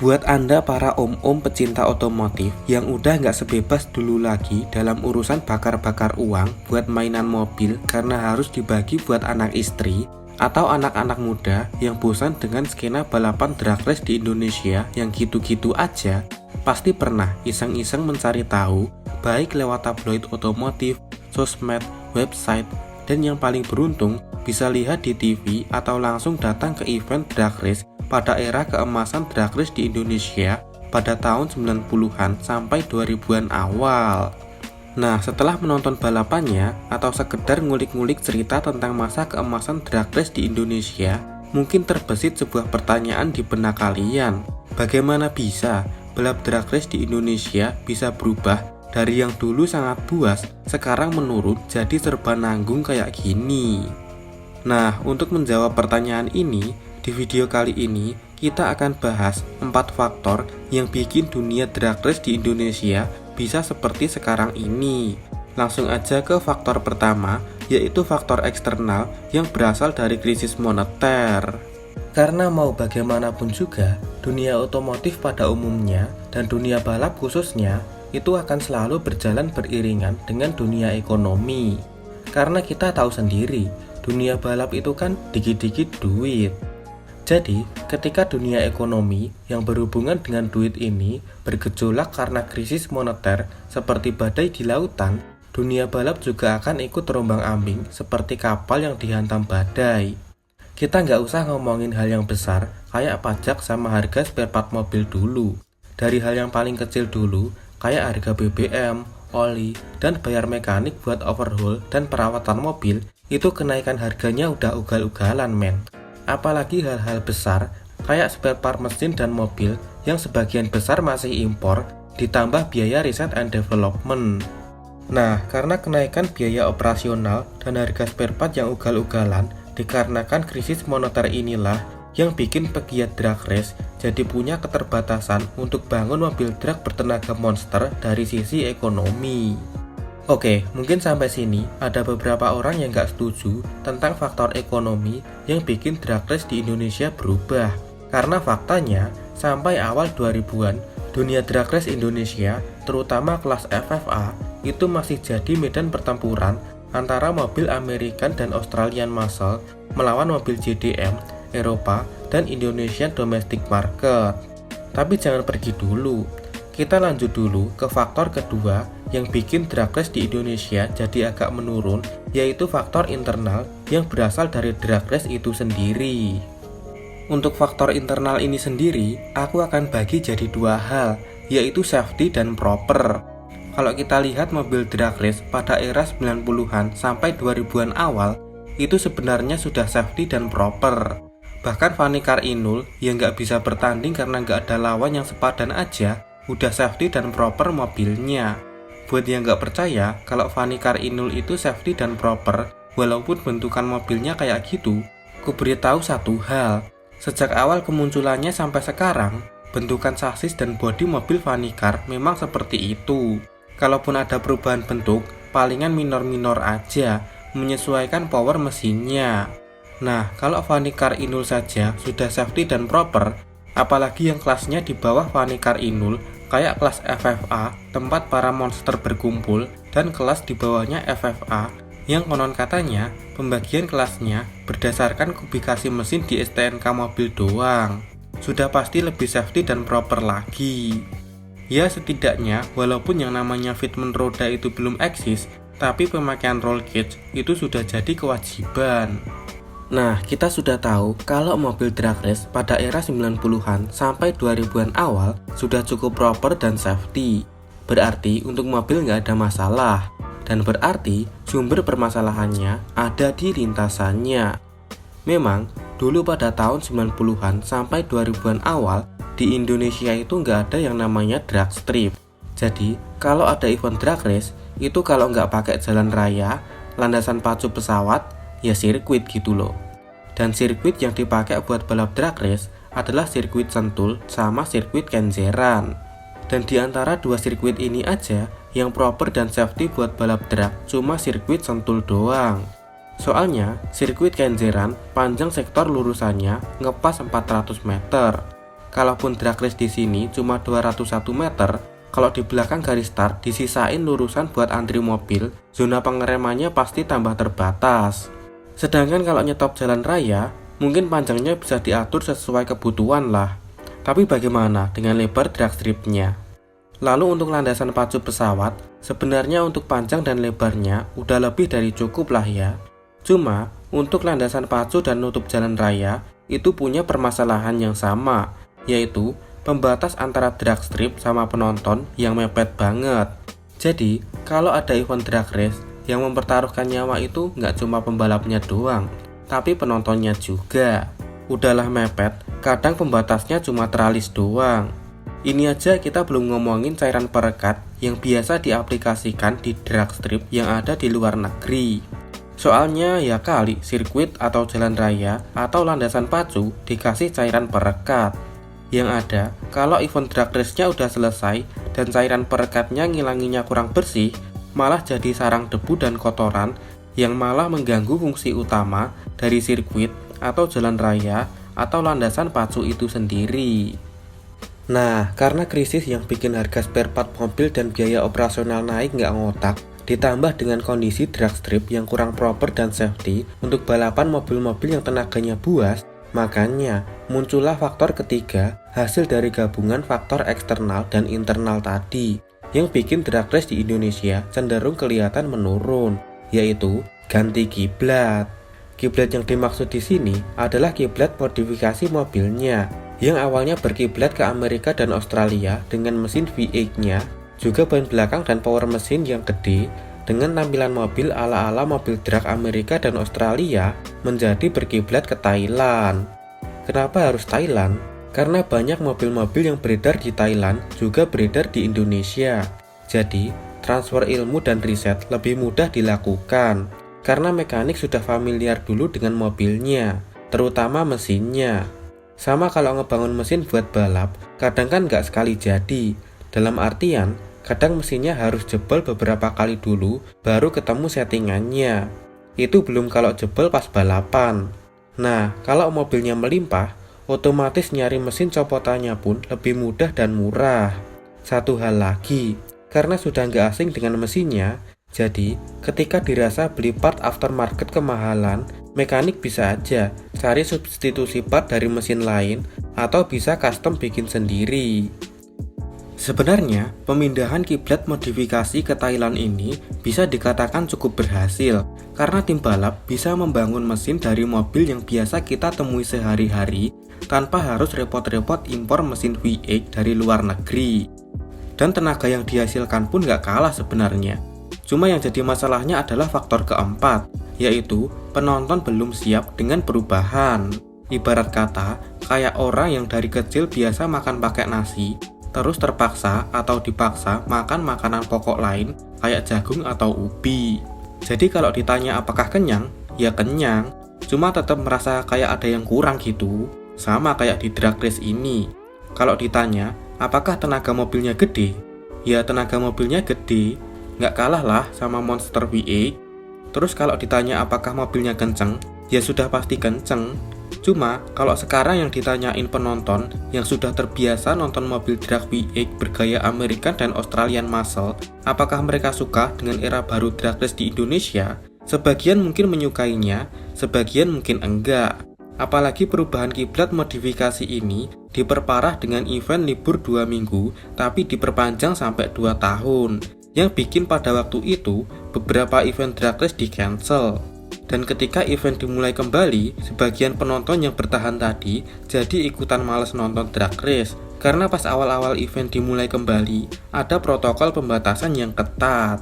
Buat Anda para om-om pecinta otomotif yang udah nggak sebebas dulu lagi dalam urusan bakar-bakar uang buat mainan mobil karena harus dibagi buat anak istri, atau anak-anak muda yang bosan dengan skena balapan drag race di Indonesia yang gitu-gitu aja, pasti pernah iseng-iseng mencari tahu, baik lewat tabloid otomotif, sosmed, website, dan yang paling beruntung bisa lihat di TV atau langsung datang ke event drag race pada era keemasan drag race di Indonesia pada tahun 90-an sampai 2000-an awal. Nah, setelah menonton balapannya atau sekedar ngulik-ngulik cerita tentang masa keemasan drag race di Indonesia, mungkin terbesit sebuah pertanyaan di benak kalian. Bagaimana bisa balap drag race di Indonesia bisa berubah dari yang dulu sangat buas, sekarang menurun jadi serba nanggung kayak gini? Nah, untuk menjawab pertanyaan ini, di video kali ini kita akan bahas 4 faktor yang bikin dunia drag race di Indonesia bisa seperti sekarang ini. Langsung aja ke faktor pertama, yaitu faktor eksternal yang berasal dari krisis moneter. Karena mau bagaimanapun juga, dunia otomotif pada umumnya dan dunia balap khususnya itu akan selalu berjalan beriringan dengan dunia ekonomi. Karena kita tahu sendiri, dunia balap itu kan dikit-dikit duit. Jadi, ketika dunia ekonomi yang berhubungan dengan duit ini bergejolak karena krisis moneter seperti badai di lautan, dunia balap juga akan ikut terombang-ambing seperti kapal yang dihantam badai. Kita nggak usah ngomongin hal yang besar kayak pajak sama harga spare part mobil dulu. Dari hal yang paling kecil dulu, kayak harga BBM, oli, dan bayar mekanik buat overhaul dan perawatan mobil, itu kenaikan harganya udah ugal-ugalan men. Apalagi hal-hal besar kayak spare part mesin dan mobil yang sebagian besar masih impor, ditambah biaya riset and development. Nah, karena kenaikan biaya operasional dan harga spare part yang ugal-ugalan dikarenakan krisis moneter inilah yang bikin pegiat drag race jadi punya keterbatasan untuk bangun mobil drag bertenaga monster dari sisi ekonomi. Oke, mungkin sampai sini ada beberapa orang yang nggak setuju tentang faktor ekonomi yang bikin drag race di Indonesia berubah. Karena faktanya, sampai awal 2000-an, dunia drag race Indonesia, terutama kelas FFA, itu masih jadi medan pertempuran antara mobil American dan Australian Muscle melawan mobil JDM, Eropa, dan Indonesian Domestic Market. Tapi jangan pergi dulu. Kita lanjut dulu ke faktor kedua yang bikin drag race di Indonesia jadi agak menurun, yaitu faktor internal yang berasal dari drag race itu sendiri. Untuk faktor internal ini sendiri, aku akan bagi jadi 2 hal, yaitu safety dan proper. Kalau kita lihat mobil drag race pada era 90-an sampai 2000-an awal, itu sebenarnya sudah safety dan proper. Bahkan Vanikar Inul yang nggak bisa bertanding karena nggak ada lawan yang sepadan aja, udah safety dan proper mobilnya. Buat yang nggak percaya kalau Vanikar Inul itu safety dan proper, walaupun bentukan mobilnya kayak gitu, ku beritahu satu hal. Sejak awal kemunculannya sampai sekarang, bentukan sasis dan bodi mobil Vanikar memang seperti itu. Kalaupun ada perubahan bentuk, palingan minor-minor aja, menyesuaikan power mesinnya. Nah, kalau Vanikar Inul saja sudah safety dan proper, apalagi yang kelasnya di bawah Vanikar Inul, kayak kelas FFA, tempat para monster berkumpul, dan kelas di bawahnya FFA, yang konon katanya pembagian kelasnya berdasarkan kubikasi mesin di STNK mobil doang. Sudah pasti lebih safety dan proper lagi. Ya setidaknya, walaupun yang namanya fitment roda itu belum eksis, tapi pemakaian roll cage itu sudah jadi kewajiban. Nah, kita sudah tahu kalau mobil drag race pada era 90-an sampai 2000-an awal sudah cukup proper dan safety. Berarti untuk mobil nggak ada masalah. Dan berarti sumber permasalahannya ada di lintasannya. Memang, dulu pada tahun 90-an sampai 2000-an awal, di Indonesia itu nggak ada yang namanya drag strip. Jadi, kalau ada event drag race, itu kalau nggak pakai jalan raya, landasan pacu pesawat, ya sirkuit gitu loh. Dan sirkuit yang dipakai buat balap drag race adalah sirkuit Sentul sama sirkuit Kenjeran. Dan di antara 2 sirkuit ini aja, yang proper dan safety buat balap drag cuma sirkuit Sentul doang. Soalnya, sirkuit Kenjeran panjang sektor lurusannya ngepas 400 meter. kalaupun drag race di sini cuma 201 meter, kalau di belakang garis start disisain lurusan buat antri mobil, zona pengeremannya pasti tambah terbatas. Sedangkan kalau nyetop jalan raya, mungkin panjangnya bisa diatur sesuai kebutuhan lah. Tapi bagaimana dengan lebar drag stripnya? Lalu untuk landasan pacu pesawat, sebenarnya untuk panjang dan lebarnya udah lebih dari cukup lah ya. Cuma, untuk landasan pacu dan nutup jalan raya, itu punya permasalahan yang sama, yaitu pembatas antara drag strip sama penonton yang mepet banget. Jadi, kalau ada event drag race, yang mempertaruhkan nyawa itu nggak cuma pembalapnya doang, tapi penontonnya juga. Udahlah mepet, kadang pembatasnya cuma teralis doang. Ini aja kita belum ngomongin cairan perekat yang biasa diaplikasikan di drag strip yang ada di luar negeri. Soalnya ya kali sirkuit atau jalan raya atau landasan pacu dikasih cairan perekat. Yang ada, kalau event drag race-nya udah selesai dan cairan perekatnya ngilanginya kurang bersih, malah jadi sarang debu dan kotoran yang malah mengganggu fungsi utama dari sirkuit atau jalan raya atau landasan pacu itu sendiri. Nah, karena krisis yang bikin harga spare part mobil dan biaya operasional naik nggak ngotak, ditambah dengan kondisi drag strip yang kurang proper dan safety untuk balapan mobil-mobil yang tenaganya buas, makanya muncullah faktor ketiga hasil dari gabungan faktor eksternal dan internal tadi yang bikin drag race di Indonesia cenderung kelihatan menurun, yaitu ganti kiblat. Kiblat yang dimaksud di sini adalah kiblat modifikasi mobilnya yang awalnya berkiblat ke Amerika dan Australia dengan mesin V8-nya, juga ban belakang dan power mesin yang gede dengan tampilan mobil ala-ala mobil drag Amerika dan Australia menjadi berkiblat ke Thailand. Kenapa harus Thailand? Karena banyak mobil-mobil yang beredar di Thailand juga beredar di Indonesia. Jadi, transfer ilmu dan riset lebih mudah dilakukan karena mekanik sudah familiar dulu dengan mobilnya, terutama mesinnya. Sama kalau ngebangun mesin buat balap, kadang kan nggak sekali jadi. Dalam artian, kadang mesinnya harus jebol beberapa kali dulu, baru ketemu settingannya. Itu belum kalau jebol pas balapan. Nah, kalau mobilnya melimpah, otomatis nyari mesin copotannya pun lebih mudah dan murah. Satu hal lagi, karena sudah nggak asing dengan mesinnya, jadi ketika dirasa beli part aftermarket kemahalan, mekanik bisa aja cari substitusi part dari mesin lain atau bisa custom bikin sendiri. Sebenarnya, pemindahan kiblat modifikasi ke Thailand ini bisa dikatakan cukup berhasil karena tim balap bisa membangun mesin dari mobil yang biasa kita temui sehari-hari tanpa harus repot-repot impor mesin V8 dari luar negeri. Dan tenaga yang dihasilkan pun gak kalah sebenarnya. Cuma yang jadi masalahnya adalah faktor keempat, yaitu penonton belum siap dengan perubahan. Ibarat kata, kayak orang yang dari kecil biasa makan pakai nasi, terus terpaksa atau dipaksa makan makanan pokok lain kayak jagung atau ubi. Jadi kalau ditanya apakah kenyang, ya kenyang, cuma tetap merasa kayak ada yang kurang gitu. Sama kayak di drag race ini. Kalau ditanya, apakah tenaga mobilnya gede? Ya tenaga mobilnya gede, nggak kalah lah sama Monster V8. Terus kalau ditanya apakah mobilnya kenceng, ya sudah pasti kenceng. Cuma kalau sekarang yang ditanyain penonton yang sudah terbiasa nonton mobil drag V8 bergaya American dan Australian muscle, apakah mereka suka dengan era baru drag race di Indonesia? Sebagian mungkin menyukainya, sebagian mungkin enggak. Apalagi perubahan kiblat modifikasi ini diperparah dengan event libur 2 minggu tapi diperpanjang sampai 2 tahun, yang bikin pada waktu itu beberapa event drag race di cancel. Dan ketika event dimulai kembali, sebagian penonton yang bertahan tadi jadi ikutan males nonton drag race karena pas awal-awal event dimulai kembali ada protokol pembatasan yang ketat.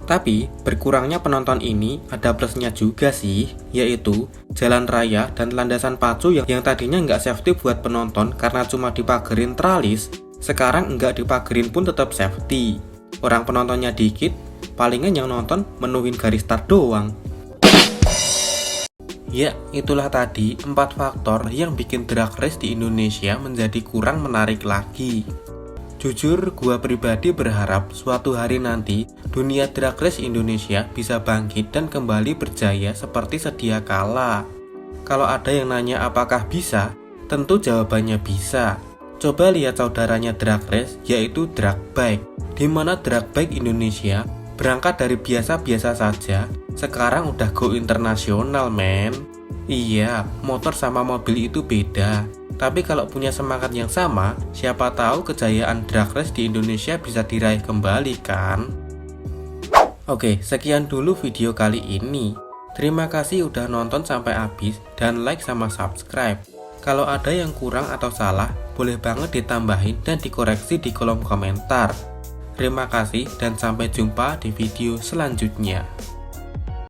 Tapi berkurangnya penonton ini ada plusnya juga sih, yaitu jalan raya dan landasan pacu yang tadinya nggak safety buat penonton karena cuma dipagerin tralis, sekarang nggak dipagerin pun tetap safety. Orang penontonnya dikit, palingan yang nonton menuhin garis start doang. Ya, itulah tadi 4 faktor yang bikin drag race di Indonesia menjadi kurang menarik lagi. Jujur, gua pribadi berharap suatu hari nanti dunia drag race Indonesia bisa bangkit dan kembali berjaya seperti sedia kala. Kalau ada yang nanya apakah bisa, Tentu jawabannya bisa. Coba lihat saudaranya drag race, yaitu drag bike, di mana drag bike Indonesia berangkat dari biasa-biasa saja, sekarang udah go internasional, men. Iya, motor sama mobil itu beda. Tapi kalau punya semangat yang sama, siapa tahu kejayaan drag race di Indonesia bisa diraih kembali kan? Oke, sekian dulu video kali ini. Terima kasih udah nonton sampai habis dan like sama subscribe. Kalau ada yang kurang atau salah, boleh banget ditambahin dan dikoreksi di kolom komentar. Terima kasih dan sampai jumpa di video selanjutnya.